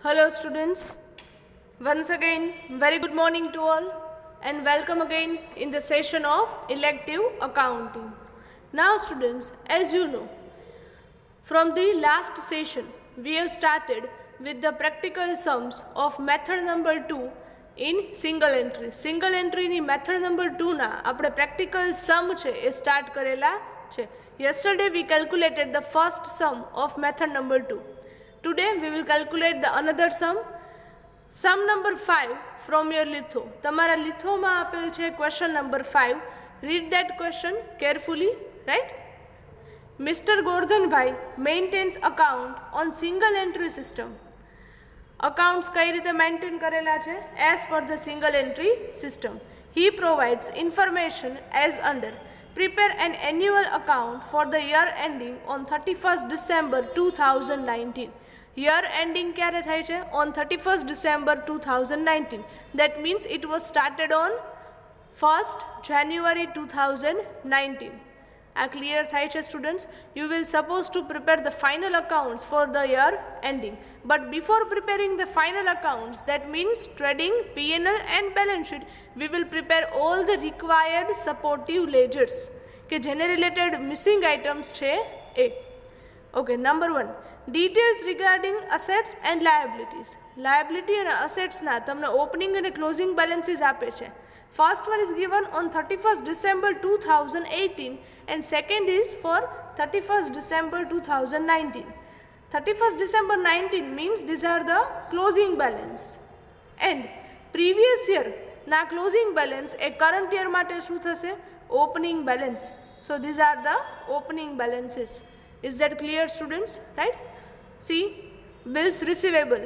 Hello students, once again very good morning to all and welcome again in the session of elective accounting. Now students, as you know, from the last session we have started with the practical sums of method number 2 in single entry. Single entry ni method number 2 na આપણે practical sum છે એ start કરેલા છે. Yesterday we calculated the first sum of method number 2. Today we will calculate the another sum. Sum number 5 from your litho. તમારા lithoમાં આપેલ છે question number 5. Read that question carefully, right? Mr. Gordhanbhai maintains account on single entry system. Accounts કઈ રીતે maintain કરેલા છે? As per the single entry system. He provides information as under. Prepare an annual account for the year ending on 31st December 2019. Year ending ક્યારે થાય છે? On 31st December 2019. That means it was started on 1st January 2019. Are clear થાય છે students? You will supposed to prepare the final accounts for the year ending. But before preparing the final accounts, that means trading, P&L and balance sheet, we will prepare all the required supportive ledgers કે જેને related missing items છે એ. Okay, number 1. Details regarding assets and liabilities. Liability and assets ના તમને opening and closing balances આપે છે. First one is given on 31st December 2018 and second is for 31st December 2019. 31st December 19 means these are the closing balance and previous year ના closing balance એ current year માટે શું થશે? Opening balance. So these are the opening balances. Is that clear students? Right? See, bills receivable,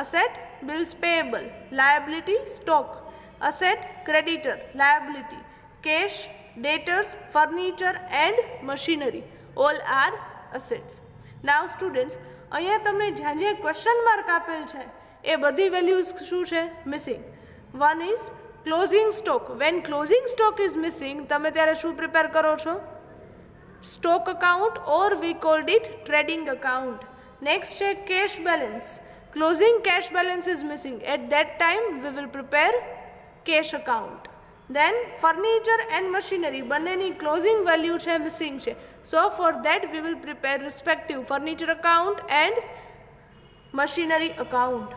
asset, bills payable, liability, stock, asset, creditor, liability, cash, debtors, furniture and machinery, all are assets. Now students, અહીંયા તમને જ્યાં જ્યાં question mark આપેલ છે એ બધી values શું છે? Missing. One is closing stock. When closing stock is missing, તમે ત્યારે શું prepare કરો છો? Stock account or we called it trading account. Next check cash balance. Closing cash balance is missing. At that time we will prepare cash account. Then furniture and machinery બંનેની closing value છે missing છે. So for that we will prepare respective furniture account and machinery account.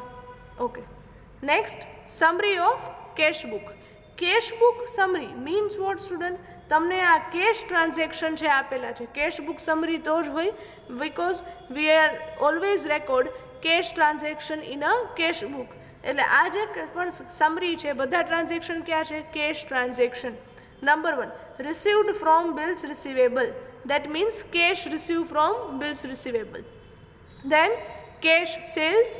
Okay. Next, summary of cash book. Cash book summary means what student? તમને આ cache transaction છે આપેલા છે. Cache book summary તો જ હોય because we are always record cash transaction in a cash book. એટલે આ જે પણ સમરી છે બધા ટ્રાન્ઝેક્શન ક્યાં છે? Cash transaction. Number 1 received from bills receivable. That means cash receive from bills receivable. Then cash sales.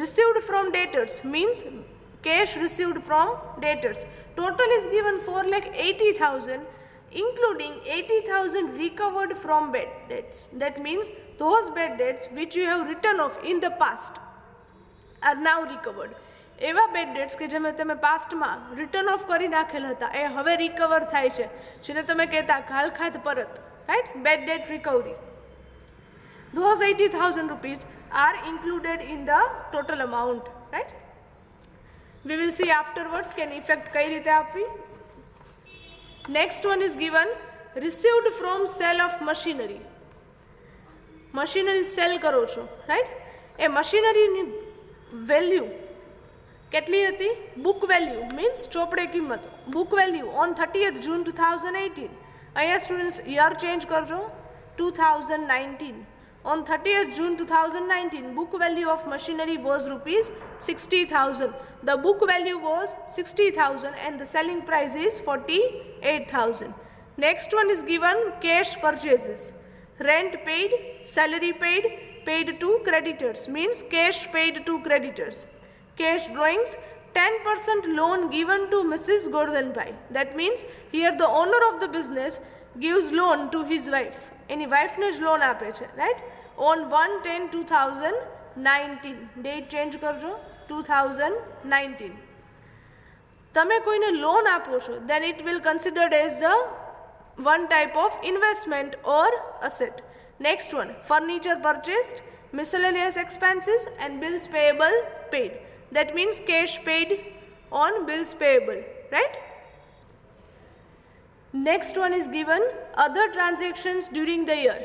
Received from debtors means cash received from debtors. Total is given 4,80,000 including 80,000 recovered from bad debts. That means those bad debts which you have written off in the past are now recovered. એવા bed dates કે જેમાં તમે પાસ્ટમાં return of કરી નાખેલ હતા એ હવે recover થાય છે, જેને તમે કહેતા ઘાલ ખાત પરત, right? Bad debt recovery. Those 80,000 rupees are included in the total amount, right? We will see afterwards can effect કઈ રીતે આપવી. Next one is given received from sale of machinery. Machinery sell કરો છો, right? એ machinery value કેટલી હતી? book value means ચોપડે કિંમત. book value on 30th June 2018. અહીંયા students year change કરજો 2019. On 30th June 2019, book value of machinery was rupees 60,000. The book value was 60,000 and the selling price is 48,000. Next one is given cash purchases. Rent paid, salary paid, paid to creditors means cash paid to creditors. Cash drawings, 10% loan given to Mrs. Gordhanbhai. That means here the owner of the business gives loan to his wife. એની વાઇફને જ loan આપે છે, right? On 1/10/2019. Date change કરજો 2019. તમે કોઈને loan આપો છો then it will considered as the one type of investment or asset. Next one, furniture purchased miscellaneous expenses and bills payable paid. That means cash paid on bills payable, right? Next one is given other transactions during the year.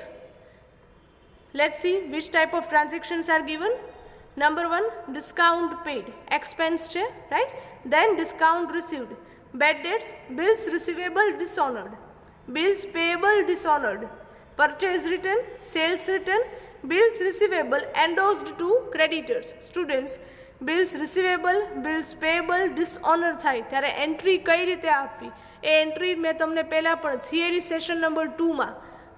Let's see which type of transactions are given. Number 1, discount paid, expense છે, right? Then discount received, bad debts, bills receivable dishonored, bills payable dishonored, purchase return, sales return, bills receivable endorsed to creditors. Students, bills receivable, bills payable dishonour થાય ત્યારે entry કઈ રીતે આપવી એ entry મેં તમને પહેલાં પણ થિયરી સેશન નંબર 2માં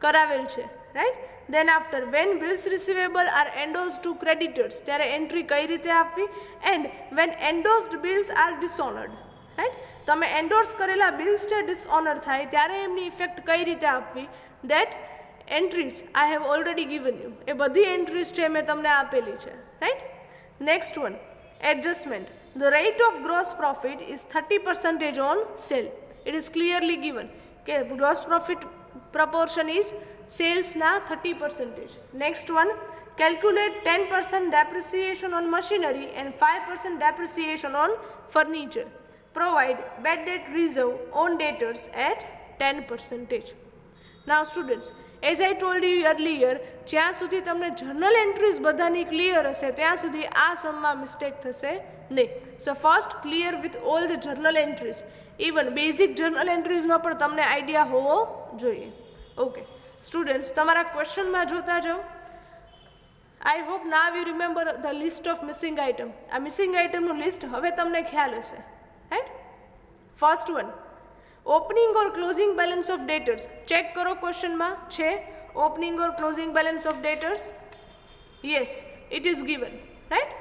કરાવેલ છે, right? Then after, when bills receivable are endorsed to creditors, ત્યારે એન્ટ્રી કઈ રીતે આપવી? And when endorsed bills are dishonored, right? તમે એન્ડોર્સ કરેલા બિલ્સ છે ડિસઓનર થાય ત્યારે એમની ઇફેક્ટ કઈ રીતે આપવી? That entries I have already given you. એ બધી એન્ટ્રીઝ છે મેં તમને આપેલી છે, right? Next one, adjustment. The rate of gross profit is 30% on sale. It is clearly given કે gross profit proportion is sales na 30%. Next one, calculate 10% depreciation on machinery and 5% depreciation on furniture. Provide bad debt reserve on debtors at 10%. Now students, as I told you earlier, જ્યાં સુધી તમને journal entries બધાની clear હશે ત્યાં સુધી આ સમમાં mistake થશે નહીં. So first clear with all the journal entries. Even basic journal entries નો પણ તમને idea હોવો જોઈએ. Okay. Students, તમારા ક્વેશ્ચનમાં જોતા જાઓ. I hope now you remember the list of missing item. આ મિસિંગ આઇટમનું લિસ્ટ હવે તમને ખ્યાલ હશે, right? First one, opening or closing balance of debtors. Check કરો ક્વેશ્ચનમાં છે opening or closing balance of debtors. Yes, it is given, right?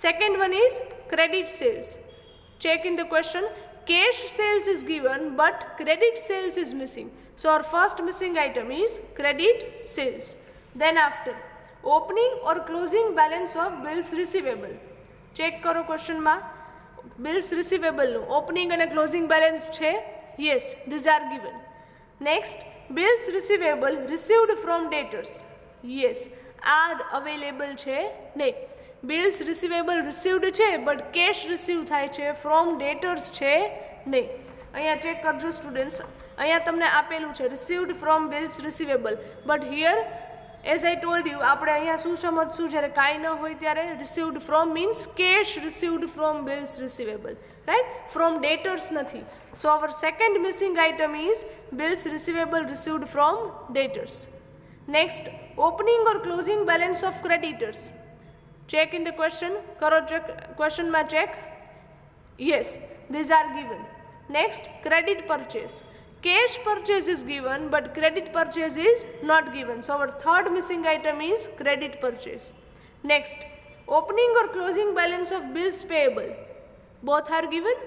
Second one is credit sales. Check in the question, cash sales is given but credit sales is missing. So our first missing item is credit sales. Then after, opening or closing balance of bills receivable. Check karo question ma, bills receivable no opening and closing balance છે? Yes, these are given. Next, bills receivable received from debtors. Yes, are available છે? નહીં. bills receivable received છે but cash receive થાય છે from debtors છે? નહીં. અહીંયા check કરજો સ્ટુડન્ટ્સ, અહીંયા તમને આપેલું છે received from bills receivable, but here as I told you આપણે અહીંયા શું સમજશું જ્યારે કાંઈ ન હોય ત્યારે received from means cash received from bills receivable, right? From debtors નથી. So our second missing item is bills receivable received from debtors. Next, opening or closing balance of creditors. Check in the question, karo check, question ma check. Yes, these are given. Next, credit purchase. Cash purchase is given but credit purchase is not given. So our third missing item is credit purchase. Next, opening or closing balance of bills payable. Both are given,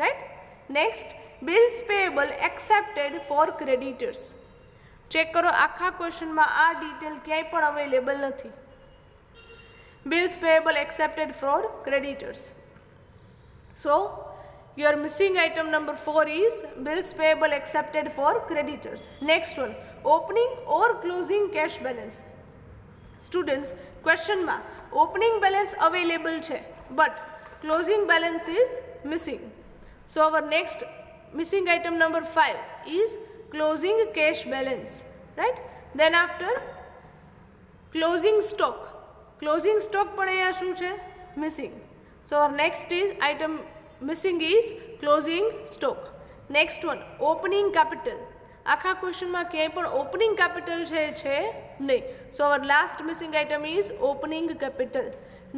right? Next, bills payable accepted for creditors. Check karo આખા question માં આ detail ક્યાંય પણ available નથી. Bills payable accepted for creditors. So your missing item number 4 is bills payable accepted for creditors. Next one, opening or closing cash balance. Students, question ma opening balance available છે but closing balance is missing. So our next missing item number 5 is closing cash balance, right? Then after, closing stock. Closing stock પણ અહીંયા શું છે? Missing. So our next is item missing is closing stock. Next one, opening capital. આખા ક્વેશ્ચનમાં ક્યાંય પણ opening capital છે નહીં. So our last missing item is opening capital.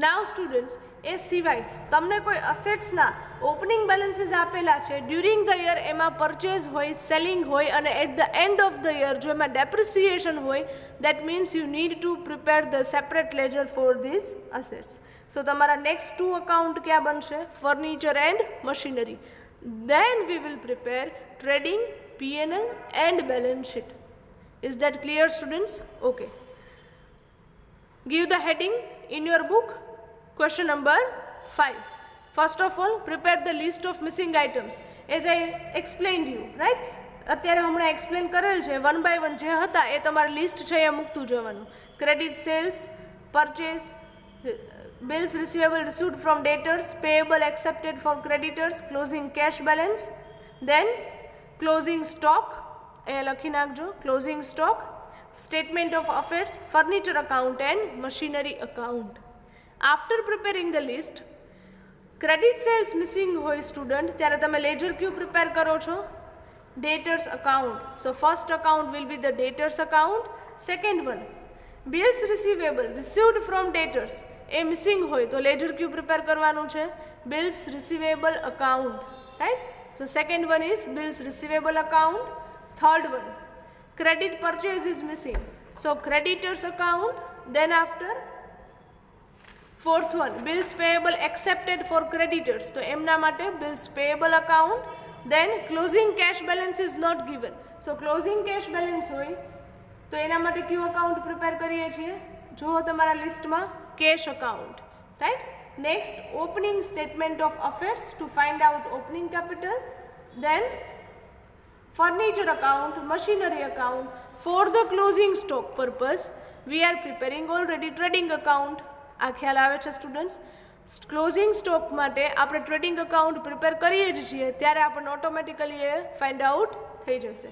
Now students, એ સિવાય તમને કોઈ અસેટ્સના ઓપનિંગ બેલેન્સીસ આપેલા છે ડ્યુરિંગ ધ યર, એમાં પરચેઝ હોય, સેલિંગ હોય અને at the end of the year જો એમાં ડેપ્રિસિએશન હોય, that means you need to prepare the separate ledger for this assets. So તમારા નેક્સ્ટ 2 અકાઉન્ટ ક્યાં બનશે? Furniture and machinery. Then we will prepare trading, P&L and balance sheet. Is that clear students? Okay. Give the heading in your book. Question number 5. First of all, prepare the list of missing items. As I explained you, right? અત્યારે હમણાં explain કરેલ છે, 1 by 1 જે હતા એ તમારે list છે એ મૂકતું જવાનું. Credit sales, purchase, bills receivable received from debtors, payable accepted for creditors, closing cash balance, then closing stock, લખી નાખજો, closing stock, statement of affairs, furniture account and machinery account. After preparing the list, credit sales missing હોય student ત્યારે તમે ledger ક્યુ prepare કરો છો? Debtors account. So first account will be the debtors account. Second one, bills receivable received from debtors A missing હોય તો ledger ક્યુ prepare કરવાનું છે? Bills receivable account, right? So second one is bills receivable account. Third one, credit purchase is missing, so creditors account. Then after fourth one, bills payable accepted for creditors, તો એમના માટે bills payable account. Then closing cash balance is not given, so closing cash balance હોય તો એના માટે ક્યુ account prepare કરીએ છીએ? જુઓ તમારા લિસ્ટમાં cash account, right? Next, opening statement of affairs to find out opening capital. Then furniture account, machinery account. For the closing stock purpose we are preparing already trading account. આ ખ્યાલ આવે છે students? Closing stock માટે આપણે trading account prepare કરીએ જ છીએ ત્યારે આપણને ઓટોમેટિકલી એ ફાઇન્ડ આઉટ થઈ જશે.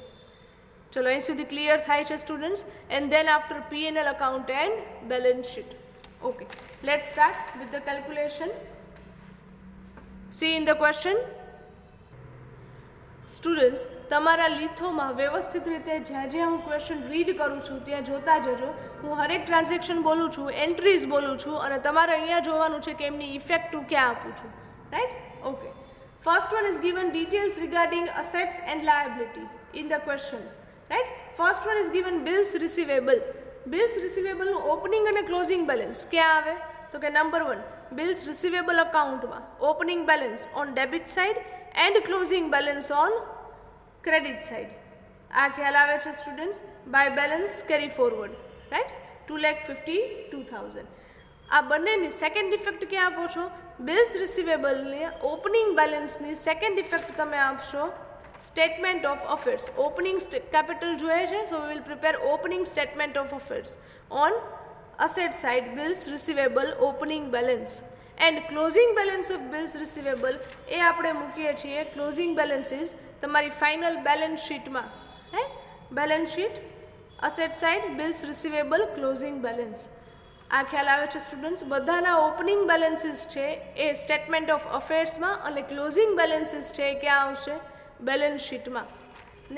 ચલો અહીં સુધી ક્લિયર થાય છે students? And then after P&L account and balance sheet. Okay, let's start with the calculation. See in the question. Students તમારા લિથોમાં વ્યવસ્થિત રીતે જ્યાં જ્યાં હું ક્વેશ્ચન રીડ કરું છું ત્યાં જોતા જજો. હું હરેક ટ્રાન્ઝેક્શન બોલું છું, એન્ટ્રીઝ બોલું છું અને તમારે અહીંયા જોવાનું છે કે એમની ઇફેક્ટ હું ક્યાં આપું છું, right? Okay, first one is given details regarding assets and liability in the question, right? First one is given bills receivable. Bills રિસીવેબલનું ઓપનિંગ અને ક્લોઝિંગ બેલેન્સ ક્યાં આવે? તો કે નંબર વન, બિલ્સ રિસીવેબલ અકાઉન્ટમાં opening balance on debit side and closing balance on credit side. આ ખ્યાલ આવે છે students? by balance carry forward, right? 2,52,000. આ બંનેની સેકન્ડ ઇફેક્ટ ક્યાં આપો છો? બિલ્સ રિસીવેબલની ઓપનિંગ બેલેન્સની સેકન્ડ ઇફેક્ટ તમે આપશો statement of affairs. Opening capital જોઈએ છે, so we will prepare opening statement of affairs on asset side bills receivable opening balance. And closing balance of bills receivable એ આપણે મૂકીએ છીએ. ક્લોઝિંગ બેલેન્સ ઇઝ તમારી final balance શીટમાં, હે? Balance sheet, asset side, bills receivable, closing balance. આ ખ્યાલ આવે છે સ્ટુડન્ટ્સ? બધાના ઓપનિંગ બેલેન્સીસ છે એ સ્ટેટમેન્ટ ઓફ અફેર્સમાં અને ક્લોઝિંગ બેલેન્સીસ છે એ ક્યાં આવશે? બેલેન્સ શીટમાં.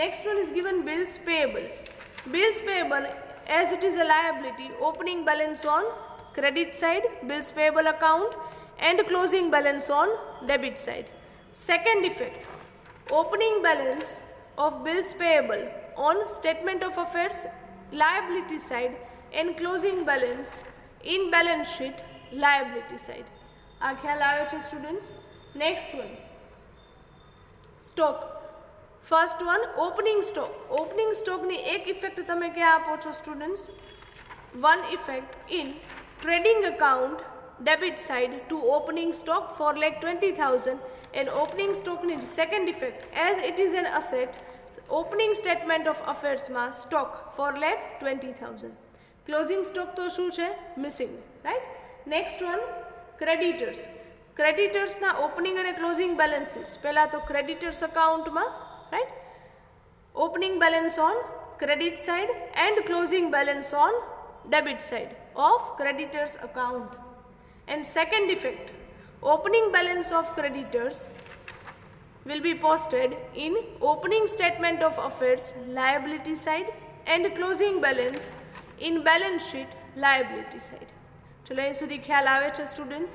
Next one is given bills payable. Bills payable as it is a liability, opening balance on credit side, bills payable account and closing balance on debit side. Second effect, opening balance of bills payable on statement of affairs liability side and closing balance in balance sheet liability side. આ ખ્યાલ આવે છે students? Next one, stock. First one opening stock. Opening સ્ટોકની એક effect તમે ક્યાં આપો છો students? One effect in trading account debit side to opening stock 4,20,000 and opening stock ની second effect as it is an asset, opening statement of affairs માં stock 4,20,000. closing stock તો શું છે? missing, right? next one, creditors. creditors ના opening અને closing balances. પહેલા તો creditors account માં, right? opening balance on credit side and closing balance on debit side of creditors account. And second effect, opening balance of creditors will be posted in opening statement of affairs liability side and closing balance in balance sheet liability side. ચલો અહીં સુધી ખ્યાલ આવે છે students?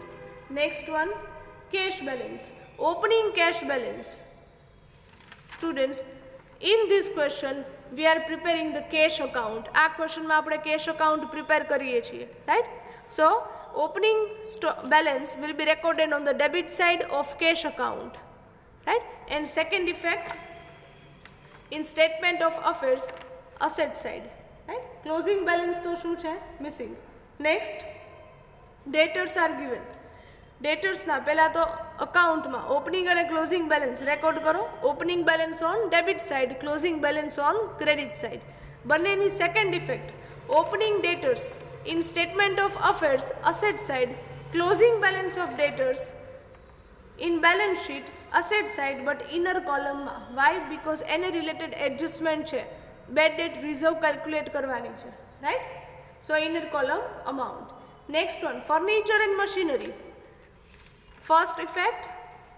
Next one, cash balance. opening cash balance. students, in this question we are preparing the cash account. આ ક્વેશ્ચનમાં આપણે cash account prepare કરીએ છીએ, right? So opening balance will be recorded on the debit side of cash account, right? And second effect in statement of affairs asset side, right? closing balance તો શું છે? missing. next, debtors are given. ડેટર્સના પહેલાં તો અકાઉન્ટમાં opening અને closing balance record કરો. Opening balance on debit side, closing balance on credit side. બંનેની second effect, opening debtors in statement of affairs, asset side, closing balance of debtors in balance sheet, asset side, but inner column માં. Why? Because any related adjustment છે, bad debt reserve calculate કરવાની છે, right? So inner column amount. Next one, furniture and machinery. First effect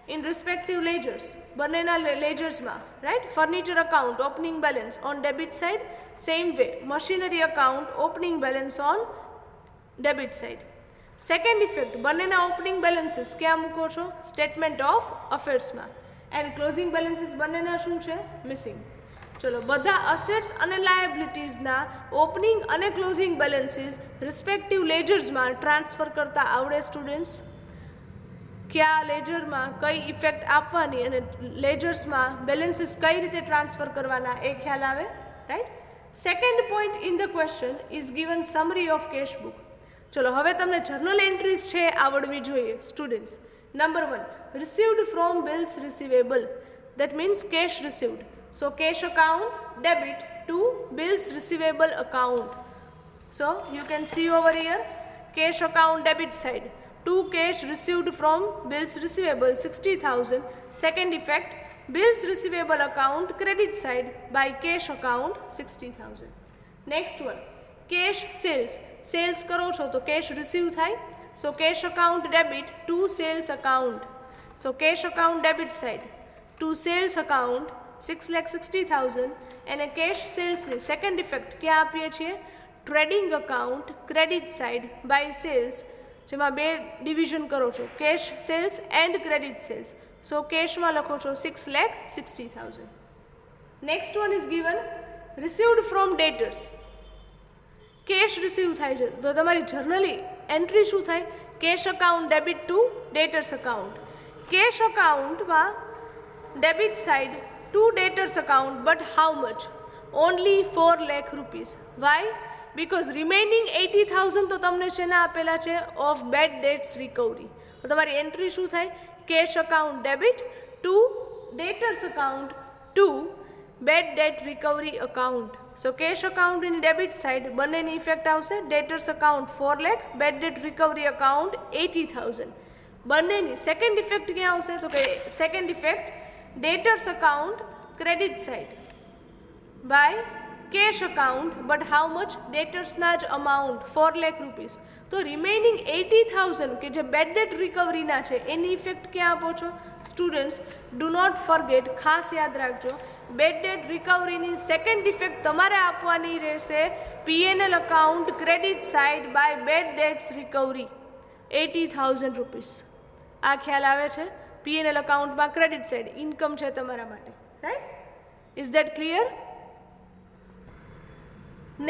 in respective ledgers, બંનેના ledgers માં, right? Furniture account opening balance on debit side, same way machinery account opening balance on debit side. Second effect, બંનેના opening balances ક્યાં મૂકો છો? Statement of અફેર્સમાં. And closing balances બંનેના શું છે? મિસિંગ. ચલો, બધા અસેટ્સ અને લાયબિલિટીઝના ઓપનિંગ અને ક્લોઝિંગ બેલેન્સીસ રિસ્પેક્ટિવ લેજર્સમાં ટ્રાન્સફર કરતા આવડે સ્ટુડન્ટ્સ? કયા લેજરમાં કઈ ઇફેક્ટ આપવાની અને લેજર્સમાં બેલેન્સીસ કઈ રીતે ટ્રાન્સફર કરવાના એ ખ્યાલ આવે, right? Second point in the question is given summary of cash book. ચલો, હવે તમને જર્નલ એન્ટ્રીઝ છે આવડવી જોઈએ students. Number 1, received from bills receivable, that means cash received. So cash account debit to bills receivable account. So you can see over here cash account debit side, to cash received from bills receivable 60,000. Second effect, bills receivable account credit side by cash account 60,000. Next one, cash sales. Sales करो छो तो cash receive थाय, so cash account debit to sales account. So cash account debit side to sales account 6,60,000 and a cash sales ની second effect क्या આપીએ છીએ? trading account credit side by sales, જેમાં બે ડિવિઝન કરો છો, cash sales and credit sales. So cash માં લખો છો 6,60,000. Next one is given received from debtors. Cash receive થાય છે તો તમારી જર્નલી એન્ટ્રી શું થાય? Cash account debit to debtors account. Cash અકાઉન્ટમાં debit side to debtors account, but how much? Only 4 lakh rupees. Why? Because remaining 80,000 તો તમને શેના આપેલા છે? Of bad debts recovery. તો તમારી એન્ટ્રી શું થાય? Cash account debit to debtors account to bad debt recovery account. So cash account in debit side બંનેની ઇફેક્ટ આવશે. Debtors account 4 lakh, bad debt recovery account 80,000. બંનેની સેકન્ડ ઇફેક્ટ ક્યાં આવશે? તો કે second effect debtors account credit side by cash account, but how much? ડેટર્સના જ amount 4 lakh rupees. તો રિમેનિંગ 80,000 કે જે બેડ ડેટ રિકવરીના છે એની ઇફેક્ટ ક્યાં આપો છો? સ્ટુડન્ટ્સ ડુ નોટ ફોરગેટ, ખાસ યાદ રાખજો, બેડ ડેટ રિકવરીની સેકન્ડ ઇફેક્ટ તમારે આપવાની રહેશે PNL account credit side by bad debts recovery 80,000 rupees. આ ખ્યાલ આવે છે? પીએનએલ અકાઉન્ટમાં ક્રેડિટ સાઇડ ઇન્કમ છે તમારા માટે, right? Is that clear?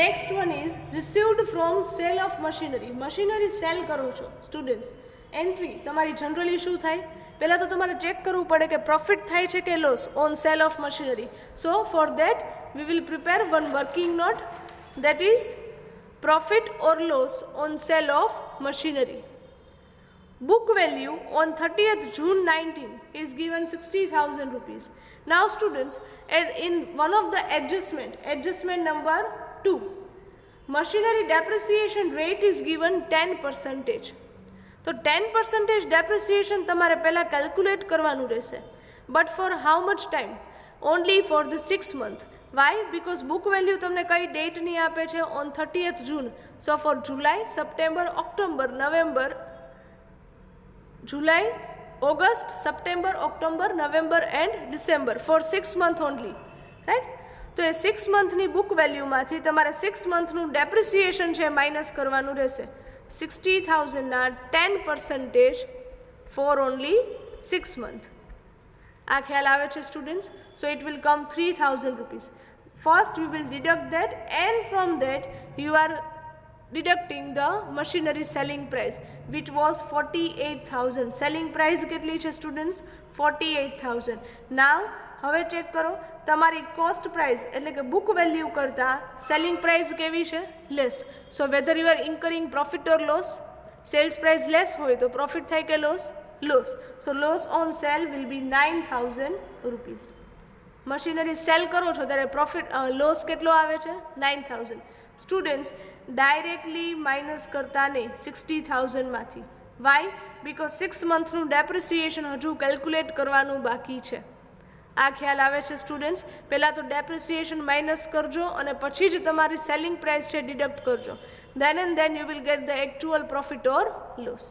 Next one is received from cell of machinery. Machinery sale કરો છો સ્ટુડન્ટ્સ, એન્ટ્રી તમારી જનરલી શું થાય? પહેલાં તો તમારે ચેક કરવું પડે કે પ્રોફિટ થાય છે કે loss on sale of machinery. So for that we will prepare one working note, that is profit or loss on sale of machinery. Book value on 30th June 19 is given 60,000 rupees. Now students, in one of the adjustment number 2, machinery depreciation rate is given 10%. તો 10% depreciation તમારે પહેલાં calculate કરવાનું રહેશે. But for how much time? Only for the 6 month. Why? Because book value તમને કઈ ડેટની આપે છે? On 30th June. So for July, September, October, November, July, August, September, October, November and December, for 6 month only, right? તો એ 6 monthની book વેલ્યુમાંથી તમારે 6 monthનું depreciation છે minus કરવાનું રહેશે. 60,000ના 10% ફોર ઓનલી 6 month. આ ખ્યાલ આવે છે students? So it will come 3,000 rupees. First you will deduct that and from that you are deducting the machinery selling price which was 48,000. selling price કેટલી છે સ્ટુડન્ટ્સ? 48,000. now હવે ચેક કરો તમારી cost price એટલે કે બુક વેલ્યુ કરતાં selling price કેવી છે? Less. So whether you are incurring profit or loss? Sales price less હોય તો પ્રોફિટ થાય કે loss? Loss. So loss on sale will be 9,000 rupees. Machinery sale કરો છો ત્યારે પ્રોફિટ લોસ કેટલો આવે છે? 9,000. સ્ટુડન્ટ્સ ડાયરેક્ટલી માઇનસ કરતા નહીં 60,000માંથી. વાય? બિકોઝ 6 મંથનું ડેપ્રિસિએશન હજુ કેલ્ક્યુલેટ કરવાનું બાકી છે. આ ખ્યાલ આવે છે સ્ટુડન્ટ્સ? પહેલાં તો ડેપ્રિસિએશન માઇનસ કરજો અને પછી જ તમારી સેલિંગ પ્રાઇસ છે ડિડક્ટ કરજો. then and then you will get the actual profit or loss.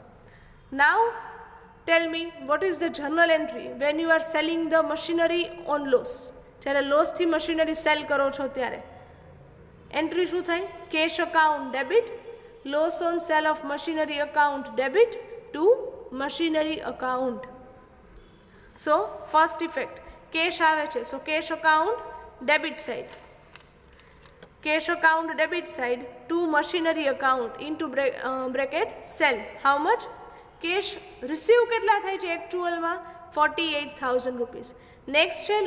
Now tell me, what is the journal entry when you are selling the machinery on loss? જ્યારે લોસથી machinery sale કરો છો ત્યારે entry શું થાય? Cash account debit, loss on sale of machinery account debit to machinery account. So first effect cash આવે છે, so cash account debit side, cash account debit side to machinery account into bracket sell. How much? Cash receive કેટલા થાય છે actualમાં? 48,000 rupees. Next છે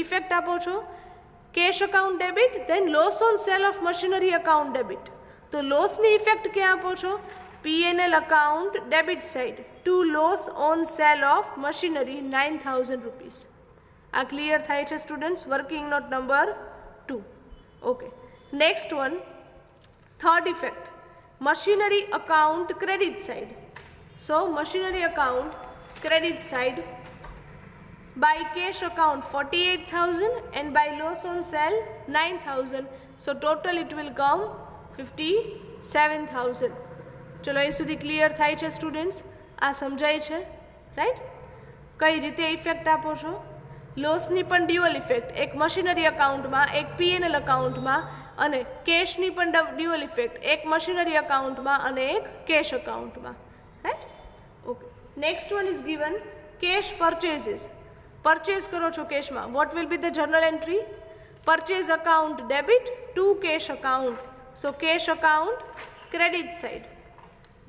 effect આપો છો cash account debit, then loss on sale of machinery account debit. તો લોસની effect ક્યાં આપો છો? P&L account debit side to loss on sale of machinery 9,000 rupees. આ ક્લિયર થાય છે students? Working note number 2. Okay, next one, third effect, machinery account credit side. So machinery account credit side by cash account 48,000 and by loss on sale 9,000. So total it will come 57,000. ચલો અહીં સુધી clear થાય છે students? આ સમજાય છે? Right? કઈ રીતે ઇફેક્ટ આપો છો? લોસની પણ ડ્યુઅલ ઇફેક્ટ, એક મશીનરી અકાઉન્ટમાં, એક P&L અકાઉન્ટમાં, અને કેશની પણ ડ્યુઅલ ઇફેક્ટ, એક મશીનરી અકાઉન્ટમાં અને એક કેશ અકાઉન્ટમાં. Right? Okay, next one is given cash purchases. Purchase કરો છો કેશમાં, what will be the journal entry? Purchase account debit to cash account. So cash account credit side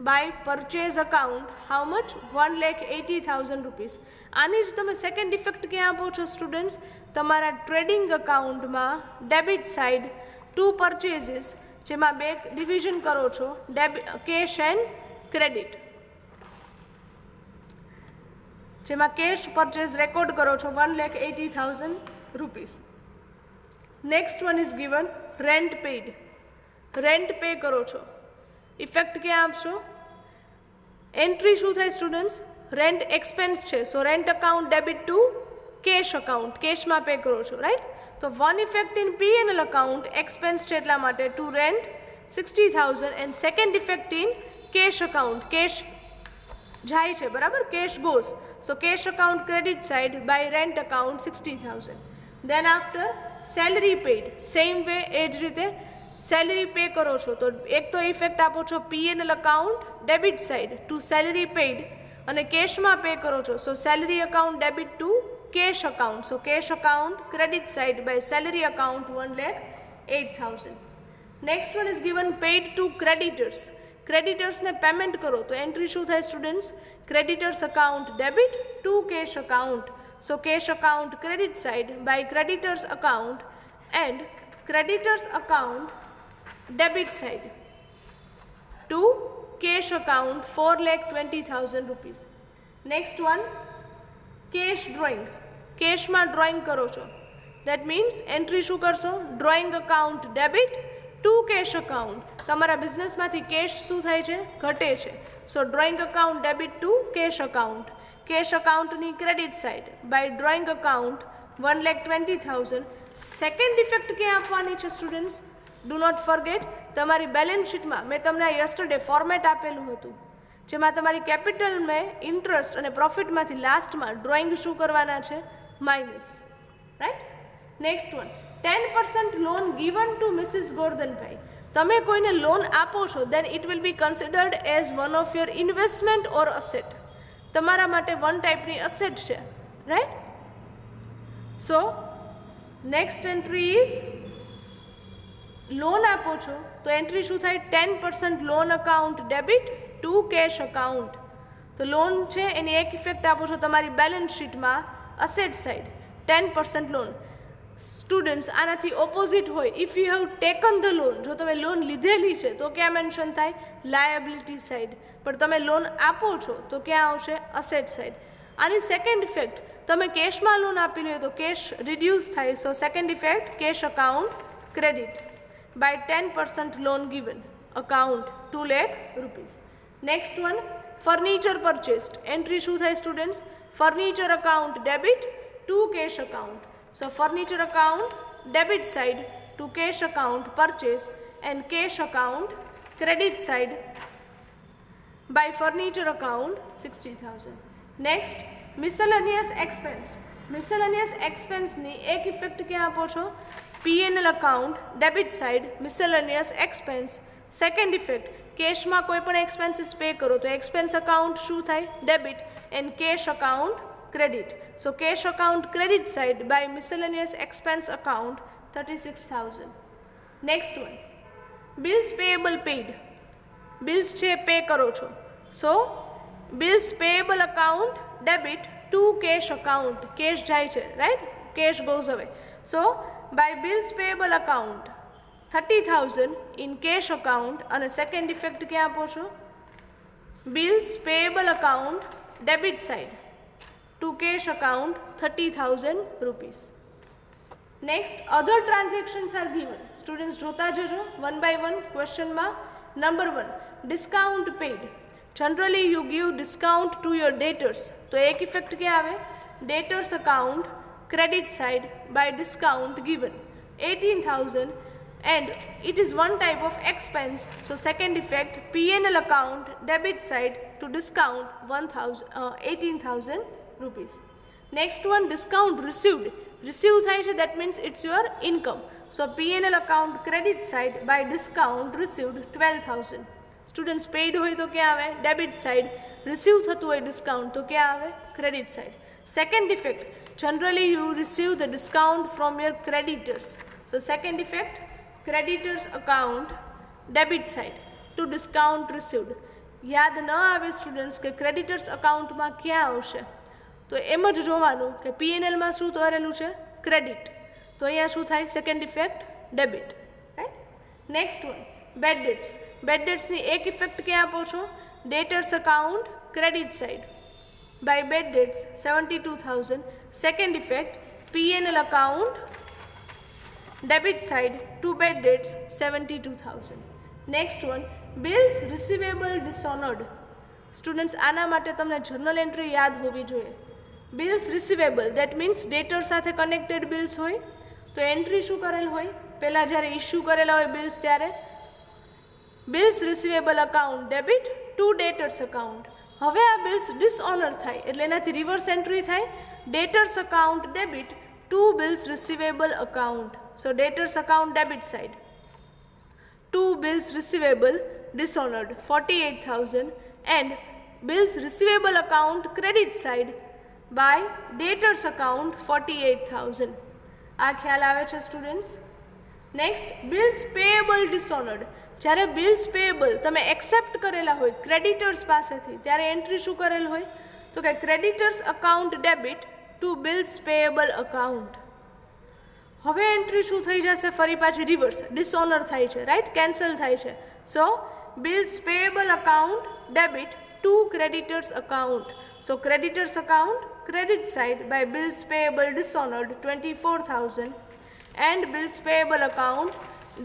by purchase account how much? 1,80,000 rupees. આની જ તમે second effect ક્યાં આપો છો students? તમારા ટ્રેડિંગ અકાઉન્ટમાં ડેબિટ સાઇડ ટુ પરચેઝીસ, જેમાં બે ડિવિઝન કરો છો, કેશ એન્ડ ક્રેડિટ, જેમાં કેશ પરચેઝ રેકોર્ડ કરો છો 1,80,000 rupees. Next one is given rent paid. Rent pay કરો છો, ઇફેક્ટ ક્યાં આપશો? એન્ટ્રી શું થાય સ્ટુડન્ટ્સ? રેન્ટ એક્સપેન્સ છે, so rent account debit to cash account, કેશમાં પે કરો છો. રાઈટ? તો one effect in P&L account expense છે એટલા માટે to rent 60,000 and second effect in cash account, cash જાય છે, બરાબર? Cash goes, so cash account credit side by rent account 60,000. Then after salary paid, same way એ જ રીતે salary pay કરો છો તો એક તો ઇફેક્ટ આપો છો P&L account debit side to salary paid, અને કેશમાં પે કરો છો, so salary account debit to cash account, so cash account credit side by salary account 1,08,000. Next one is given paid to creditors. ક્રેડિટર્સને payment કરો તો entry શું થાય students? Creditors account debit to cash account, so cash account credit side by creditors account and creditors account debit side to cash account 4,20,000 rupees. Next one, cash drawing. કેશમાં drawing કરો છો, that means entry શું કરશો? Drawing account debit to cash account. તમારા બિઝનેસમાંથી cash શું થાય છે? ઘટે છે, so drawing account debit to cash account, cash અકાઉન્ટની credit side by drawing account 1,20,000. Second effect ક્યાં આપવાની છે સ્ટુડન્ટ્સ? ડુ નોટ ફોરગેટ, તમારી બેલેન્સ શીટમાં મેં તમને યસ્ટરડે ફોર્મેટ આપેલું હતું, જેમાં તમારી કેપિટલ મેં ઇન્ટરેસ્ટ અને પ્રોફિટમાંથી લાસ્ટમાં ડ્રોઈંગ શું કરવાના છે? Minus. Right? Next one, 10% loan given to Mrs Gordhanbhai. તમે કોઈને લોન આપો છો then it will be considered as one of your investment or asset. તમારા માટે વન ટાઈપની અસેટ છે. Right? So next entry is loan આપો છો તો એન્ટ્રી શું થાય? 10% loan account debit to cash account. તો લોન છે એની એક ઇફેક્ટ આપો છો તમારી બેલેન્સ શીટમાં અસેટ સાઇડ 10% લોન. સ્ટુડન્ટ્સ આનાથી ઓપોઝિટ હોય, if you have taken the loan, જો તમે લોન લીધેલી છે તો ક્યાં મેન્શન થાય? Liability side. પણ તમે લોન આપો છો તો ક્યાં આવશે? Asset side. આની સેકન્ડ ઇફેક્ટ, તમે કેશમાં લોન આપેલી હોય તો કેશ રિડ્યુસ થાય, so second effect cash account credit by 10% loan given. account 2 lakh rupees. Next one, furniture purchased. Entry શું થાય students? Furniture account debit to cash account. So furniture account debit side to cash account purchase and cash account credit side by furniture account 60,000. Next, miscellaneous expense. Miscellaneous expense ની એક effect ક્યાં આપો છો? P&L account debit side miscellaneous expense. Second effect, કેશમાં કોઈ પણ expenses pay કરો તો એક્સપેન્સ અકાઉન્ટ શું થાય? Debit and cash account credit. So cash account credit side by miscellaneous expense account 36,000. Next one, bills payable paid. Bills છે pay કરો છો, so bills payable account debit to cash account. Cash જાય છે, right? Cash goes away. So by bills payable account 30,000 in cash account. અને second effect ક્યાં આપો છો? Bills payable account debit side to cash account 30,000 rupees. Next, other transactions are given. Students જોતા જજો one by one ક્વેશ્ચનમાં. Number 1, discount paid. Generally you give discount to your debtors. તો એક effect ક્યાં આવે? Debtors account credit side by discount given 18,000 and it is one type of expense. So second effect, P&L account debit side to discount 18,000 rupees. Next one, discount received. Receive થાય છે, that means it's your income. So P&L account credit side by discount received 12,000. Students paid હોય તો ક્યાં આવે? Debit side. Receive થતું હોય discount તો ક્યાં આવે? Credit side. Second effect, generally you receive the discount from your creditors. So second effect, creditors account debit side to discount received. યાદ ન આવે સ્ટુડન્ટ્સ કે ક્રેડિટર્સ અકાઉન્ટમાં ક્યાં આવશે? તો એમ જ જોવાનું કે P&Lમાં શું કરેલું છે? ક્રેડિટ. તો અહીંયા શું થાય? Second effect debit, right? Next one, bad debts. Bad ડેટ્સની એક ઇફેક્ટ ક્યાં આપો છો? Debtors account credit side by bad debts 72,000. Second effect, P&L account debit side to bad debts 72,000. Next one, bills receivable dishonored. Students, આના માટે તમને journal entry યાદ હોવી જોઈએ. બિલ્સ રિસીવેબલ, દેટ મીન્સ ડેટર સાથે કનેક્ટેડ બિલ્સ હોય તો એન્ટ્રી શું કરેલ હોય? પહેલાં જ્યારે ઇસ્યુ કરેલા હોય બિલ્સ ત્યારે bills receivable account debit to debtors account. હવે આ બિલ્સ ડિસઓનર થાય એટલે એનાથી રિવર્સ એન્ટ્રી થાય ડેટર્સ account debit to bills receivable account. So debtors account debit side to bills receivable dishonored 48,000 and bills receivable account credit side by debtors account 48,000. આ ખ્યાલ આવે છે students? Next, bills payable dishonoured. જ્યારે bills payable તમે accept કરેલા હોય creditors પાસેથી ત્યારે એન્ટ્રી શું કરેલ હોય? તો કે creditors account debit to bills payable account. હવે એન્ટ્રી શું થઈ જશે? ફરી પાછી રિવર્સ, ડિસઓનર થાય છે, રાઈટ? કેન્સલ થાય છે. So bills payable account debit to creditors account. So creditors account credit side by bills payable dishonoured 24,000 and bills payable account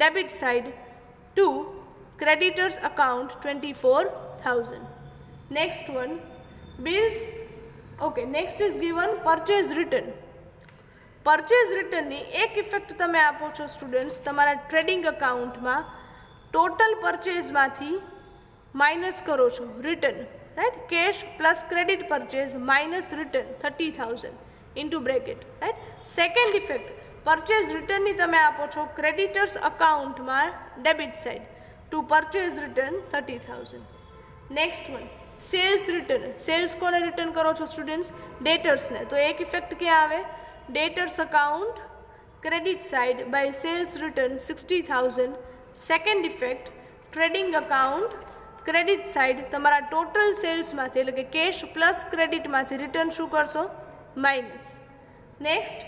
debit side to creditors account 24,000. Next one, bills. Okay, next is given purchase return. Purchase રિટર્નની એક effect તમે આપો છો students તમારા trading અકાઉન્ટમાં. Total પરચેઝમાંથી minus કરો છો return, right? Cash plus credit purchase minus return 30,000 into bracket, right? Second effect, purchase રિટર્નની તમે આપો છો ક્રેડિટર્સ અકાઉન્ટમાં debit side to purchase return 30,000. Next one, sales return. Sales કોને રિટર્ન કરો છો સ્ટુડન્ટ્સ? ડેટર્સને. તો એક ઇફેક્ટ ક્યાં આવે? Debtors account credit side by sales return 60,000. Second effect, trading account credit side તમારા ટોટલ સેલ્સમાંથી એટલે કે કેશ પ્લસ ક્રેડિટમાંથી રિટર્ન શું કરશો? Minus. Next,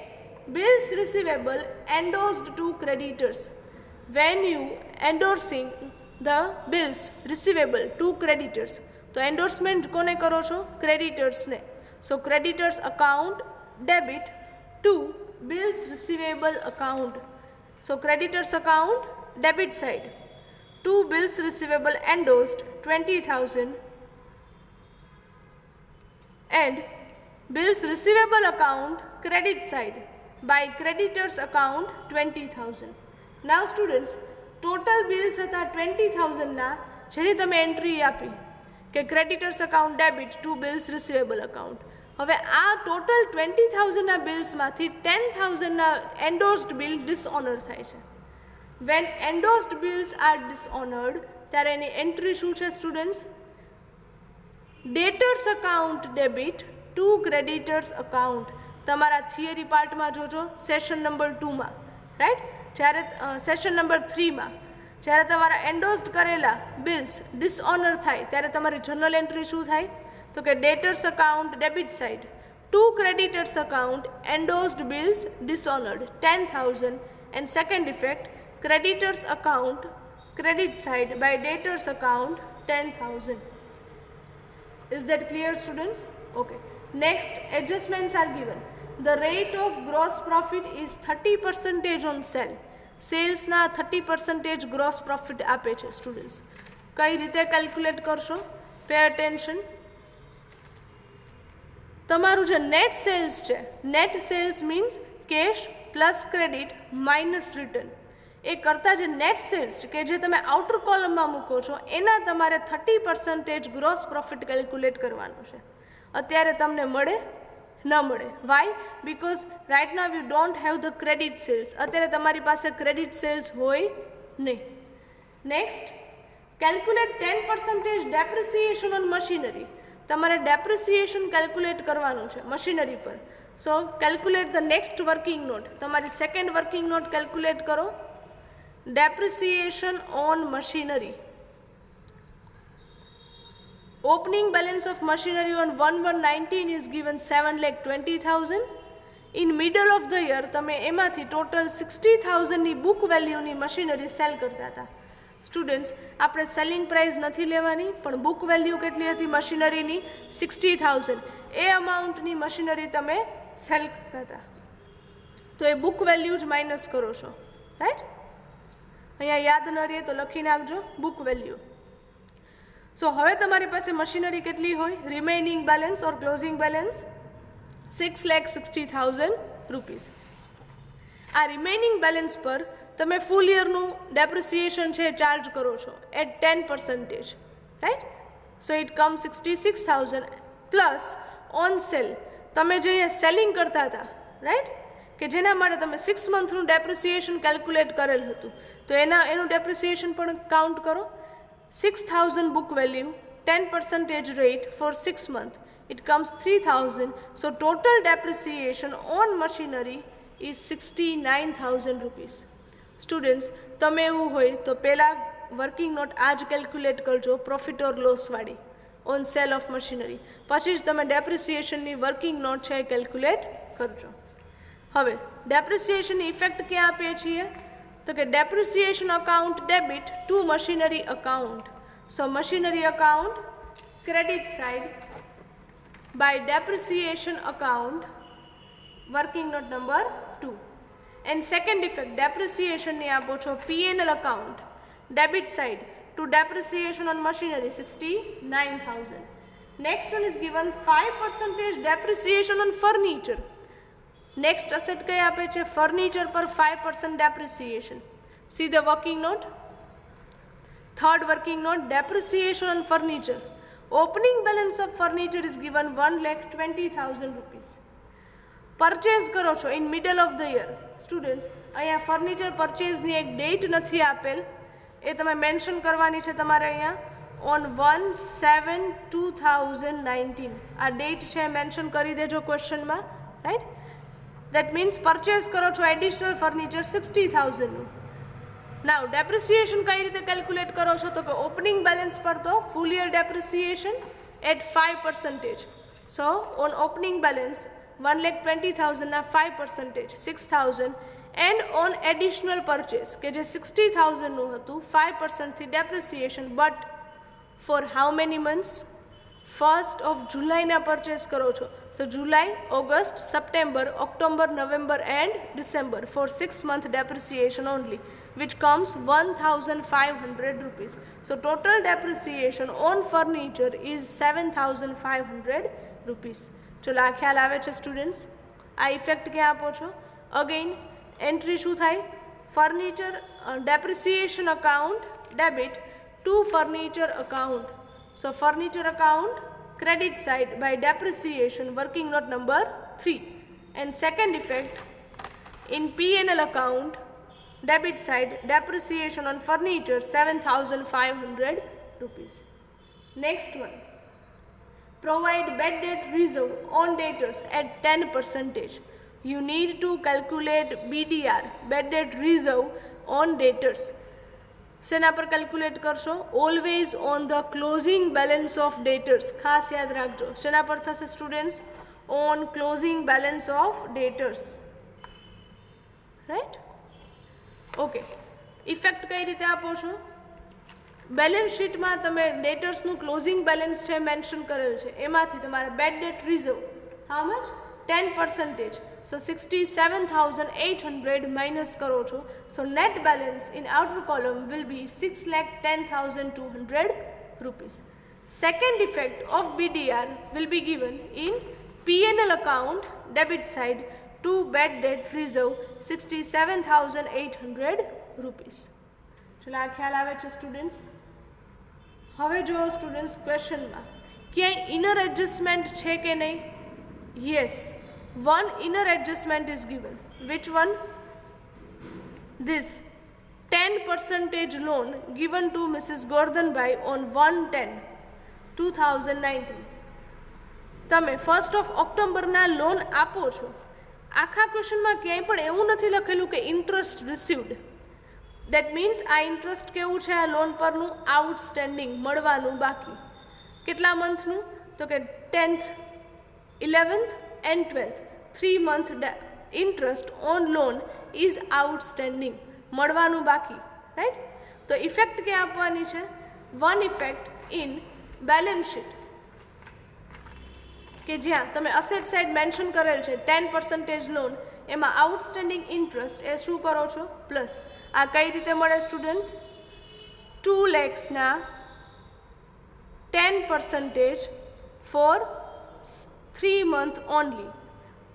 bills receivable endorsed to creditors. When you endorsing the bills receivable to creditors, તો endorsement કોને કરો છો? ક્રેડિટર્સને. So creditors account debit to bills receivable account. So creditors account debit side 2 bills receivable endorsed 20,000 and bills receivable account credit side by creditors account 20,000. Now students, total bills હતા 20,000 ના, જેની તમે entry આપી કે creditors account debit to bills receivable account. હવે આ total 20,000 ના બિલ્સમાંથી 10,000 ના એન્ડોર્સ્ડ બિલ ડિસઓનર થાય છે. વેન એન્ડોર્સ્ડ બિલ્સ આર ડિસઓનર્ડ ત્યારે એની એન્ટ્રી શું છે students? ડેટર્સ account debit to creditors account. તમારા થિયરી પાર્ટમાં જોજો સેશન નંબર 2માં, રાઈટ, જ્યારે સેશન નંબર 3માં જ્યારે તમારા એન્ડોર્સ્ડ કરેલા બિલ્સ ડિસઓનર થાય ત્યારે તમારી જર્નલ એન્ટ્રી શું થાય? તો કે debtors account debit side to creditors account endorsed bills dishonoured 10,000 and second effect creditors account credit side by debtors account 10,000. Is that clear students? Okay. Next, adjustments are given. The rate of gross profit is 30% on sale. Sales ના 30% gross profit આપે છે students. કઈ રીતે calculate કરશો? Pay attention. તમારું જે net sales છે, net sales means cash plus credit minus return, એ કરતાં જે નેટ સેલ્સ કે જે તમે આઉટર કોલમમાં મૂકો છો એના તમારે 30% ગ્રોસ પ્રોફિટ કેલ્ક્યુલેટ કરવાનું છે. અત્યારે તમને મળે ન મળે. Why? Because right now you don't have the credit sales. અત્યારે તમારી પાસે ક્રેડિટ સેલ્સ હોય નહીં. Next, calculate 10% depreciation on machinery. તમારે ડેપ્રિસિએશન કેલ્ક્યુલેટ કરવાનું છે મશીનરી પર. So calculate the next working note. તમારી સેકન્ડ વર્કિંગ નોટ કેલ્ક્યુલેટ કરો. depreciation on machinery. Opening balance of machinery on 1/1/19 is given 7,20,000. In middle of the year તમે એમાંથી total 60,000 ની book વેલ્યુની મશીનરી સેલ કરતા હતા. સ્ટુડન્ટ્સ, આપણે સેલિંગ પ્રાઇસ નથી લેવાની, પણ બુક વેલ્યુ કેટલી હતી મશીનરીની? 60,000. એ અમાઉન્ટની મશીનરી તમે સેલ કરતા હતા, તો એ બુક વેલ્યુ જ માઇનસ કરો છો, રાઈટ? અહીંયા યાદ ન રહે તો લખી નાખજો બુક વેલ્યુ. સો હવે તમારી પાસે મશીનરી કેટલી હોય? રિમેઇનિંગ બેલેન્સ ઓર ક્લોઝિંગ બેલેન્સ 6,60,000 રૂપીસ. આ રિમેઇનિંગ બેલેન્સ પર તમે ફૂલ યરનું ડેપ્રિસિએશન છે ચાર્જ કરો છો at 10%, right? So it come 66,000 plus on sale. તમે જે અહીંયા સેલિંગ કરતા હતા, રાઈટ, કે જેના માટે તમે 6 મંથનું ડેપ્રિસિએશન કેલ્ક્યુલેટ કરેલ હતું, તો એનું ડેપ્રિસિએશન પણ કાઉન્ટ કરો. 6,000 book value, 10% rate for 6 months, it comes 3,000. So total depreciation on machinery is 69,000 rupees. Students, તમે એવું હોય તો પહેલાં વર્કિંગ નોટ આ જ કેલ્ક્યુલેટ કરજો પ્રોફિટ ઓર લોસ વાળી ઓન સેલ ઓફ મશીનરી, પછી જ તમે ડેપ્રિસિએશનની વર્કિંગ નોટ છે એ કેલ્ક્યુલેટ કરજો. હવે ડેપ્રિસિએશનની ઇફેક્ટ ક્યાં આપીએ છીએ? તો કે depreciation account debit to machinery account. So machinery account credit side by depreciation account working note number 2. And second effect ડેપ્રિસિએશનની આપો છો PNL account debit side to depreciation on machinery 69,000. Next one is given 5% depreciation on furniture. Next asset કઈ આપે છે? Furniture પર 5% depreciation. See the working note. Third working note depreciation on furniture. Opening balance of furniture is given 1,20,000 rupees. Purchase કરો છો in middle of the year. Students, અહીંયા furniture પરચેઝની એક date નથી આપેલ, એ તમે મેન્શન કરવાની છે તમારે અહીંયા ઓન 1/7/2019. આ ડેટ છે મેન્શન કરી દેજો ક્વેશ્ચનમાં, રાઈટ? That means purchase કરો છો એડિશનલ ફર્નિચર 60,000નું. નાવ ડેપ્રિસિએશન કઈ રીતે કેલ્ક્યુલેટ કરો છો? તો કે ઓપનિંગ બેલેન્સ પર તો full year depreciation at 5%. So on opening balance 1,20,000 ના 5% 6,000 એન્ડ ઓન એડિશનલ પરચેસ કે જે 60,000નું હતું 5%થી depreciation. But for how many months? 1st of જુલાઈના પરચેસ કરો છો. So July, August, September, October, November and December for 6 month depreciation only. which comes 1500 rupees. So total depreciation on furniture is 7500 rupees. ચલો આ ખ્યાલ આવે છે students? આ effect ક્યાં આપો છો? અગેન એન્ટ્રી શું થાય? Furniture depreciation account debit to furniture account. So furniture account credit side by depreciation, working note number 3. And second effect, in P&L account debit side depreciation on furniture 7500 rupees. Next one, provide bad debt reserve on debtors at 10%. You need to calculate BDR, bad debt reserve on debtors. શેના પર calculate કરશો? Always on the closing balance of debtors. ખાસ યાદ રાખજો, શેના પર થશે students? On closing balance of debtors. Right? Okay. Effect કઈ રીતે આપો છો? બેલેન્સ શીટમાં તમે ડેટર્સનું ક્લોઝિંગ બેલેન્સ છે મેન્શન કરેલ છે, એમાંથી તમારે bad debt reserve how much? 10%. So 67,800 minus karo cho. So net balance in outer column will be 6,10,200 rupees. Second effect of BDR will be given in P&L account debit side to bad debt reserve 67,800 rupees. ચલો આ ખ્યાલ આવે છે students? હવે જો students ક્વેશ્ચનમાં ક્યાંય inner adjustment છે કે નહીં? Yes, one inner adjustment is given. Which one? This 10% loan given to Mrs. Gordonbhai on 1/10/2019. તમે 1st of October ના લોન આપો છો. આખા ક્વેશ્ચનમાં ક્યાંય પણ એવું નથી લખેલું કે ઇન્ટરેસ્ટ રિસીવ્ડ. દેટ મીન્સ આ ઇન્ટરેસ્ટ કેવું છે? આ લોન પરનું આઉટસ્ટેન્ડિંગ, મળવાનું બાકી. કેટલા મંથનું? તો કે 10th, 11th and 12th. 3 month interest on loan is outstanding, મળવાનું બાકી. રાઈટ? તો ઇફેક્ટ ક્યાં આપવાની છે? One effect in balance sheet કે જ્યાં તમે અસેટ સાઇડ મેન્શન કરેલ છે 10% લોન, એમાં આઉટસ્ટેન્ડિંગ ઇન્ટરેસ્ટ એ શું કરો છો? પ્લસ. આ કઈ રીતે મળે students? 2 lakhsના 10% for 3 months only.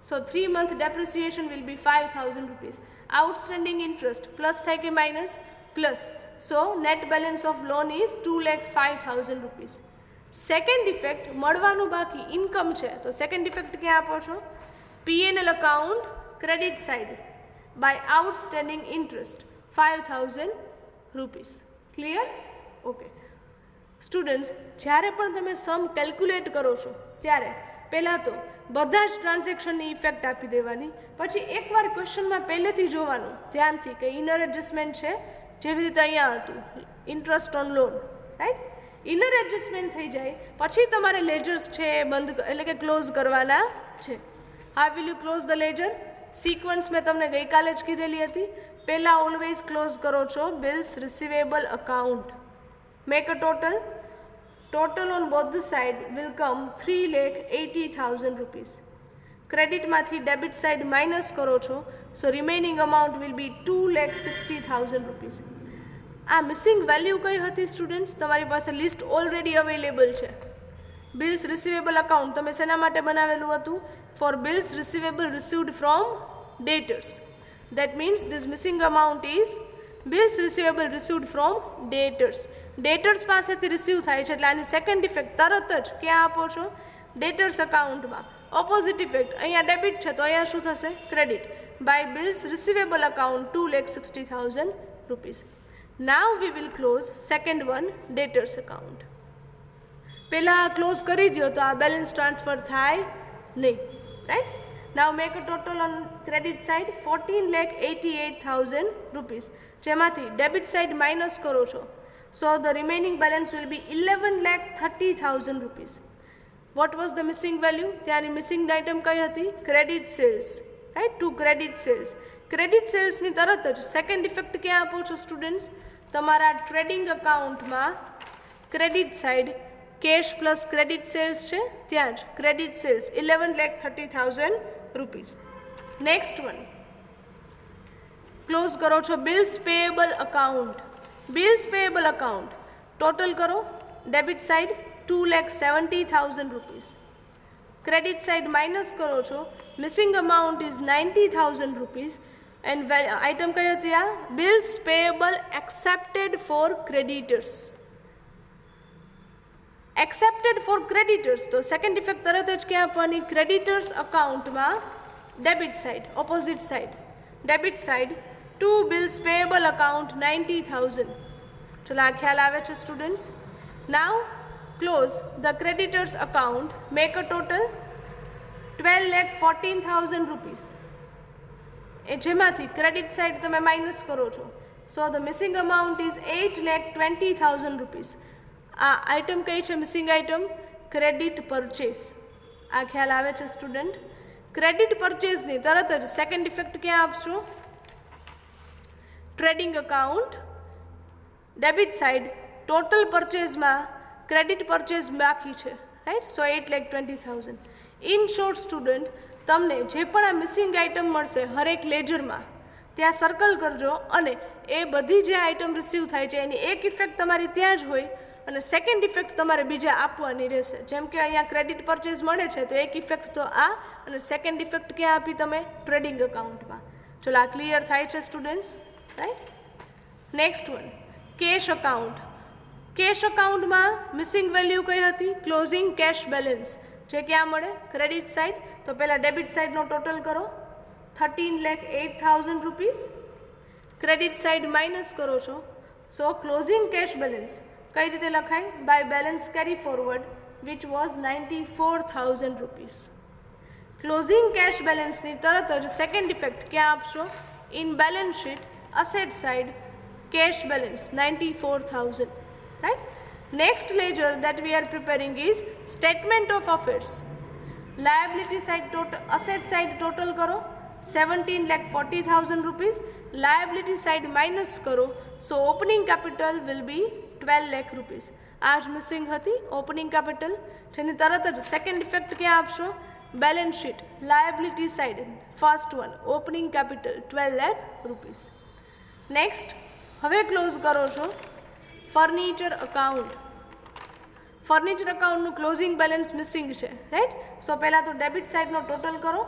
So 3 month depreciation will be 5,000 rupees. Outstanding interest plus થાય કે minus? Plus. So net balance of loan is 2,05,000 rupees. Second effect, મળવાનું બાકી income છે. તો second effect ક્યાં આપો છો? P&L account credit side by outstanding interest 5,000 rupees. Clear? Okay. Students, જ્યારે પણ તમે સમ કેલ્ક્યુલેટ કરો છો ત્યારે પહેલાં તો બધા જ ટ્રાન્ઝેક્શનની ઇફેક્ટ આપી દેવાની, પછી એકવાર ક્વેશ્ચનમાં પહેલેથી જોવાનું ધ્યાનથી કે ઇનર એડજસ્ટમેન્ટ છે, જેવી રીતે અહીંયા હતું interest on loan. Right? Inner adjustment થઈ જાય પછી તમારે લેજર્સ છે એ બંધ એટલે કે ક્લોઝ કરવાના છે. How will you close the ledger? Sequence મેં તમને ગઈકાલે જ કીધેલી હતી. પહેલાં ઓલવેઝ ક્લોઝ કરો છો bills receivable account. Make a total. Total on both the side will come 3,80,000 rupees. Credit માંથી debit side minus કરો છો, so remaining amount will be 2,60,000 rupees. આ મિસિંગ વેલ્યુ કઈ હતી સ્ટુડન્ટ્સ? તમારી પાસે લિસ્ટ ઓલરેડી અવેલેબલ છે. બિલ્સ રિસીવેબલ અકાઉન્ટ તમે શેના માટે બનાવેલું હતું? For bills receivable received from debtors. That means this missing amount is bills receivable received from debtors. ડેટર્સ પાસેથી રિસીવ થાય છે એટલે આની સેકન્ડ ઇફેક્ટ તરત જ ક્યાં આપો છો? ડેટર્સ અકાઉન્ટમાં. ઓપોઝિટ ઇફેક્ટ, અહીંયા ડેબિટ છે તો અહીંયા શું થશે? Credit. By bills receivable account 2,60,000 rupees. Now we will close second one, debtors account. પહેલાં ક્લોઝ કરી દો તો આ બેલેન્સ ટ્રાન્સફર થાય નહીં. Right? Now make a total on credit side 14,88,000 rupees, જેમાંથી ડેબિટ સાઇડ માઇનસ કરો છો. So the remaining balance will be 11,30,000 rupees. What was the missing value? ત્યાંની મિસિંગ આઇટમ કઈ હતી? Credit sales. Right? To credit sales. Credit સેલ્સની તરત જ second effect ક્યાં આપો છો સ્ટુડન્ટ્સ? તમારા ટ્રેડિંગ અકાઉન્ટમાં credit side cash plus credit sales છે, ત્યાં જ credit sales 11,30,000 rupees. Next one, close કરો છો bills payable account. Bills payable account total કરો. Debit side 2,70,000 rupees. Credit side minus કરો છો. Missing amount is 90,000 rupees. And item કઈ હતી આ? Bills payable accepted for creditors. Accepted for creditors તો second effect તરત જ ક્યાં આપવાની? ક્રેડિટર્સ અકાઉન્ટમાં debit side, opposite side. Debit side to bills payable account 90,000. ચલો આ ખ્યાલ આવે છે students? Now close the creditors account, make a total 12,14,000 rupees. એ જેમાંથી ક્રેડિટ સાઇડ તમે માઇનસ કરો છો. So the missing amount is 8,20,000 rupees. આ આઇટમ કઈ છે મિસિંગ આઇટમ? Credit purchase. આ ખ્યાલ આવે છે સ્ટુડન્ટ? ક્રેડિટ પરચેસની તરત જ સેકન્ડ ઇફેક્ટ ક્યાં આપશો? Trading account debit side total પરચેઝમાં ક્રેડિટ પરચેઝ બાકી છે, right? So 8,20,000. In short student, તમને જે પણ આ મિસિંગ આઇટમ મળશે હરેક લેજરમાં ત્યાં સર્કલ કરજો અને એ બધી જે આઇટમ રિસીવ થાય છે એની એક ઇફેક્ટ તમારી ત્યાં જ હોય અને સેકન્ડ ઇફેક્ટ તમારે બીજા આપવાની રહેશે. જેમ કે અહીંયા ક્રેડિટ પરચેઝ મળે છે તો એક ઇફેક્ટ તો આ અને સેકન્ડ ઇફેક્ટ ક્યાં આપી તમે? ટ્રેડિંગ અકાઉન્ટમાં. ચલો આ ક્લિયર થાય છે students, right? Next one, cash account. Cash અકાઉન્ટમાં મિસિંગ વેલ્યુ કઈ હતી? Closing cash balance. જે ક્યાં મળે? Credit side. તો પહેલાં ડેબિટ સાઇડનો ટોટલ કરો 13,08,000 રૂપીસ. ક્રેડિટ સાઇડ માઇનસ કરો છો. સો ક્લોઝિંગ કેશ બેલેન્સ કઈ રીતે લખાય? By balance carry forward which was 94,000 rupees. Closing cash બેલેન્સની તરત જ સેકન્ડ ઇફેક્ટ ક્યાં આપશો? In balance sheet asset side cash balance 94,000, right? Next ledger that we are preparing is statement of affairs. Liability side total, asset side total करो 17,40,000 rupees. Liability side minus करो, so opening capital will be 12 lakh rupees. आज missing હતી opening capital. જેની તરત જ second effect ક્યાં આપશો? Balance sheet liability side first one opening capital 12 lakh rupees. Next હવે ક્લોઝ કરો છો ફર્નિચર અકાઉન્ટ. ફર્નિચર અકાઉન્ટનું ક્લોઝિંગ બેલેન્સ મિસિંગ છે, રાઈટ? સો પહેલાં તો ડેબિટ સાઇડનો ટોટલ કરો,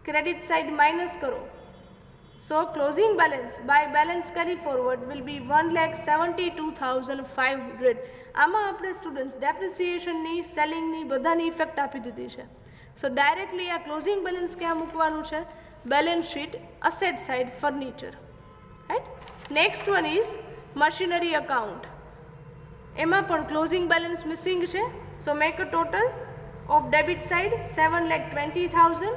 ક્રેડિટ સાઇડ માઇનસ કરો. So closing balance by balance carry forward will be 1,72,500. આમાં આપણે સ્ટુડન્ટ્સ ડેપ્રિસિએશનની, સેલિંગની બધાની ઇફેક્ટ આપી દીધી છે. સો ડાયરેક્ટલી આ ક્લોઝિંગ બેલેન્સ ક્યાં મૂકવાનું છે? Balance sheet asset side furniture, right? Next one is machinery account. એમાં પણ ક્લોઝિંગ બેલેન્સ મિસિંગ છે. So make a total of debit side 7,20,000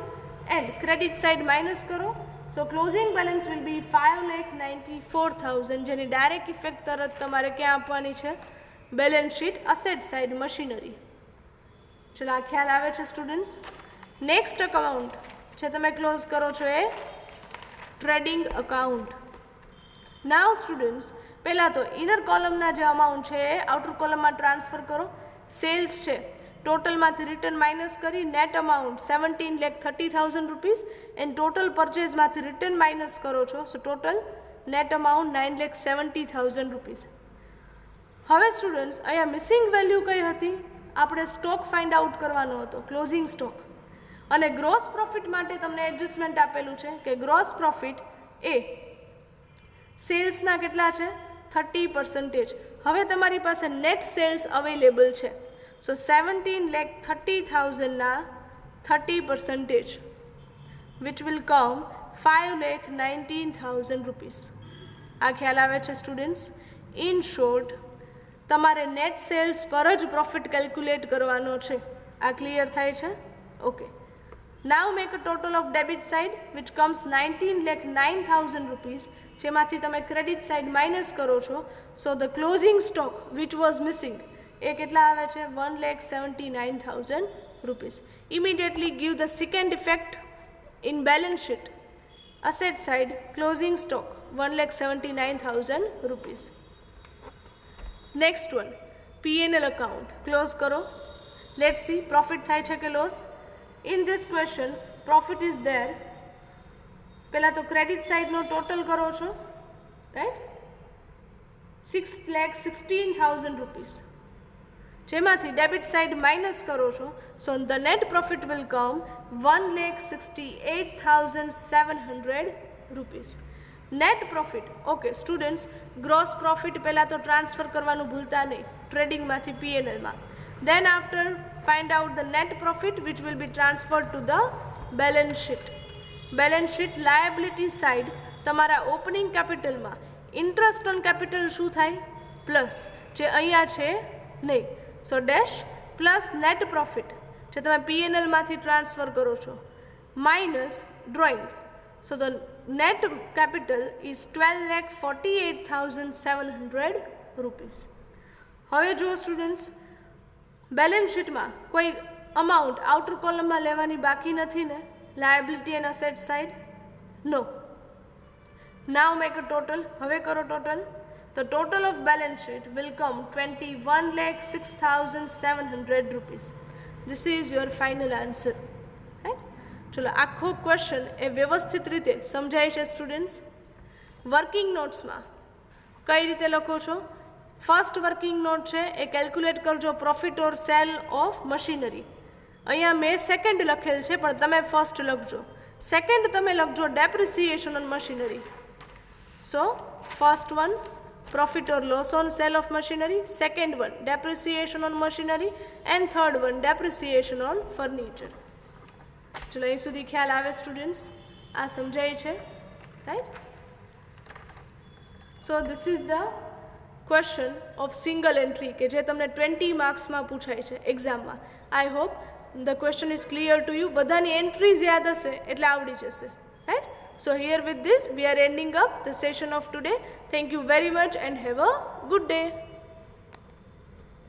and credit side minus કરો. So closing balance will be 5,94,000 જેની direct effect તરત તમારે ક્યાં આપવાની છે? Balance sheet asset side machinery. ચલો આ ખ્યાલ આવે છે સ્ટુડન્ટ્સ? નેક્સ્ટ અકાઉન્ટ જે તમે ક્લોઝ કરો છો એ ટ્રેડિંગ અકાઉન્ટ. નાવ સ્ટુડન્ટ્સ પહેલાં તો ઇનર કોલમના જે અમાઉન્ટ છે એ આઉટર કોલમમાં ટ્રાન્સફર કરો. સેલ્સ છે ટોટલમાંથી રિટર્ન માઇનસ કરી net amount 17,30,000 rupees and total પરચેઝમાંથી રિટર્ન માઇનસ કરો છો. So total net amount 9,70,000 rupees. હવે સ્ટુડન્ટ્સ અહીંયા મિસિંગ વેલ્યુ કઈ હતી? આપણે સ્ટોક ફાઇન્ડ આઉટ કરવાનો હતો, ક્લોઝિંગ સ્ટોક. અને ગ્રોસ પ્રોફિટ માટે તમને એડજસ્ટમેન્ટ આપેલું છે કે ગ્રોસ પ્રોફિટ એ સેલ્સના કેટલા છે? 30%. હવે તમારી પાસે નેટ સેલ્સ અવેલેબલ છે. સો 17,30,000ના 30% વિચ વિલ કમ 5,19,000 રૂપીસ. આ ખ્યાલ આવે છે સ્ટુડન્ટ્સ? ઇન શોર્ટ તમારે નેટ સેલ્સ પર જ પ્રોફિટ કેલ્ક્યુલેટ કરવાનો છે. આ ક્લિયર થાય છે? Okay. Now make a total of debit side which comes 19,09,000 rupees જેમાંથી તમે ક્રેડિટ સાઇડ માઇનસ કરો છો. So the closing stock which was missing એ કેટલા આવે છે? 1,79,000 rupees. Immediately give the second effect in balance sheet asset side closing stock 1,79,000 rupees. Next one P&L account close કરો. Let see profit થાય છે કે loss. In this question profit is there પહેલાં તો ક્રેડિટ સાઇડનો ટોટલ કરો છો, right, 6,16,000 rupees, જેમાંથી debit side minus કરો છો. So the net profit will come 1,68,700 rupees. Net profit, okay students, gross profit પહેલાં તો ટ્રાન્સફર કરવાનું ભૂલતા નહીં ટ્રેડિંગમાંથી પીએનએલમાં. Then after find out the net profit which will be transferred to the balance sheet. Balance sheet liability side તમારા opening કેપિટલમાં interest on capital શું થાય? પ્લસ, જે અહીંયા છે નહીં. સો ડેશ પ્લસ નેટ પ્રોફિટ જે તમે પીએનએલમાંથી ટ્રાન્સફર કરો છો minus drawing. So the net capital is 12,48,700 rupees. હવે જુઓ સ્ટુડન્ટ્સ, બેલેન્સ શીટમાં કોઈ અમાઉન્ટ આઉટર કોલમમાં લેવાની બાકી નથી ને, liability and asset side? No. Now make a total. હવે કરો total. The total of balance sheet will come 21,06,700 rupees. This is your final answer. Right. ચલો, આખો ક્વેશ્ચન એ વ્યવસ્થિત રીતે સમજાય છે સ્ટુડન્ટ્સ. વર્કિંગ નોટ્સમાં કઈ રીતે લખો છો? ફર્સ્ટ વર્કિંગ નોટ છે એ કેલ્ક્યુલેટ કરજો profit or cell of machinery. અહીંયા મેં સેકન્ડ લખેલ છે પણ તમે ફર્સ્ટ લખજો. સેકન્ડ તમે લખજો depreciation on machinery. So first one profit or loss on sale of machinery, second one depreciation on machinery and third one depreciation on furniture. ચલો, અહીં સુધી ખ્યાલ આવે સ્ટુડન્ટ્સ? આ સમજાય છે, right? So this is the question of single entry કે જે તમને 20 માર્ક્સમાં પૂછાય છે એક્ઝામમાં. I hope the question is clear to you. બધાની એન્ટ્રીઝ યાદ હશે એટલે આવડી જશે, right? So here with this we are ending up the session of today. Thank you very much and have a good day.